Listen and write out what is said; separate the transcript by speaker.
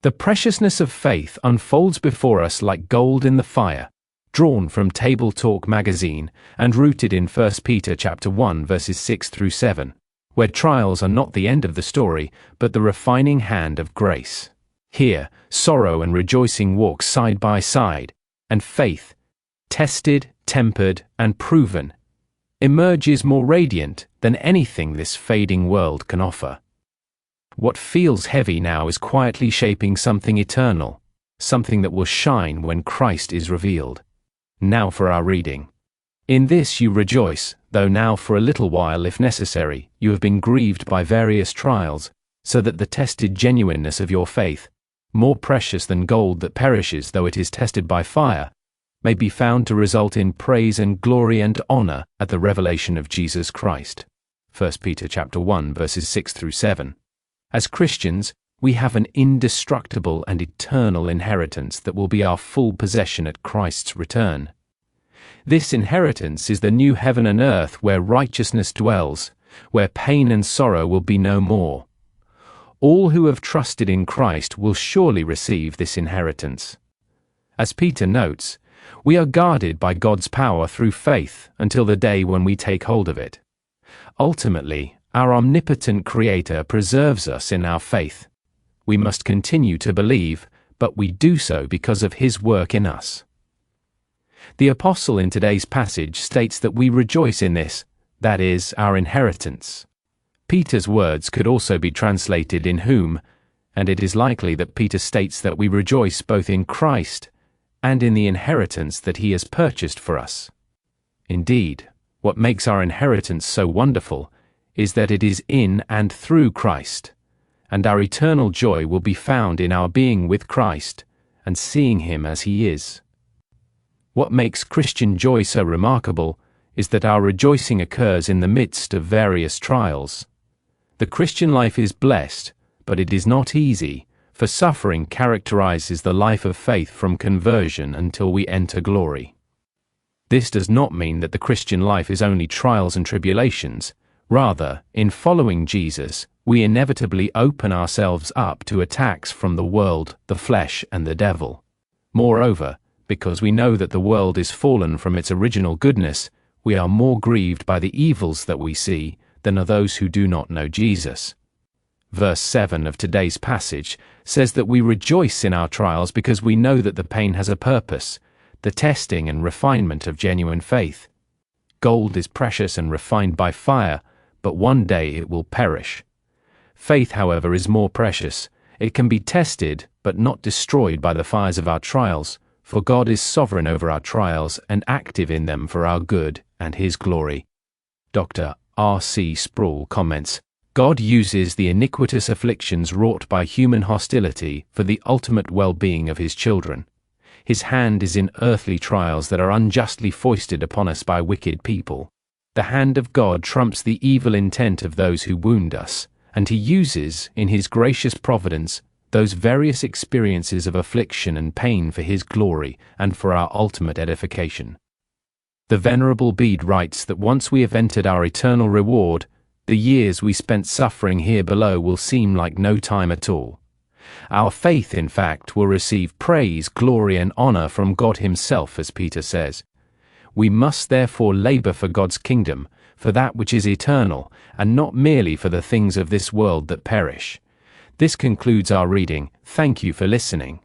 Speaker 1: The preciousness of faith unfolds before us like gold in the fire, drawn from TableTalk Magazine and rooted in 1 Peter chapter 1 verses 6 through 7, where trials are not the end of the story, but the refining hand of grace. Here, sorrow and rejoicing walk side by side, and faith, tested, tempered, and proven, emerges more radiant than anything this fading world can offer. What feels heavy now is quietly shaping something eternal, something that will shine when Christ is revealed. Now for our reading. In this you rejoice, though now for a little while, if necessary, you have been grieved by various trials, so that the tested genuineness of your faith, more precious than gold that perishes though it is tested by fire, may be found to result in praise and glory and honor at the revelation of Jesus Christ. 1 Peter chapter 1 verses 6 through 7. As Christians, we have an indestructible and eternal inheritance that will be our full possession at Christ's return. This inheritance is the new heaven and earth where righteousness dwells, where pain and sorrow will be no more. All who have trusted in Christ will surely receive this inheritance. As Peter notes, we are guarded by God's power through faith until the day when we take hold of it. Ultimately, our omnipotent Creator preserves us in our faith. We must continue to believe, but we do so because of His work in us. The apostle in today's passage states that we rejoice in this, that is, our inheritance. Peter's words could also be translated in whom, and it is likely that Peter states that we rejoice both in Christ and in the inheritance that He has purchased for us. Indeed, what makes our inheritance so wonderful is that it is in and through Christ, and our eternal joy will be found in our being with Christ and seeing Him as He is. What makes Christian joy so remarkable is that our rejoicing occurs in the midst of various trials. The Christian life is blessed, but it is not easy, for suffering characterizes the life of faith from conversion until we enter glory. This does not mean that the Christian life is only trials and tribulations. Rather, in following Jesus, we inevitably open ourselves up to attacks from the world, the flesh, and the devil. Moreover, because we know that the world is fallen from its original goodness, we are more grieved by the evils that we see than are those who do not know Jesus. Verse 7 of today's passage says that we rejoice in our trials because we know that the pain has a purpose, the testing and refinement of genuine faith. Gold is precious and refined by fire, but one day it will perish. Faith, however, is more precious. It can be tested, but not destroyed by the fires of our trials, for God is sovereign over our trials and active in them for our good and His glory. Dr. R.C. Sproul comments, God uses the iniquitous afflictions wrought by human hostility for the ultimate well-being of His children. His hand is in earthly trials that are unjustly foisted upon us by wicked people. The hand of God trumps the evil intent of those who wound us, and He uses, in His gracious providence, those various experiences of affliction and pain for His glory and for our ultimate edification. The Venerable Bede writes that once we have entered our eternal reward, the years we spent suffering here below will seem like no time at all. Our faith, in fact, will receive praise, glory, and honor from God Himself, as Peter says. We must therefore labor for God's kingdom, for that which is eternal, and not merely for the things of this world that perish. This concludes our reading. Thank you for listening.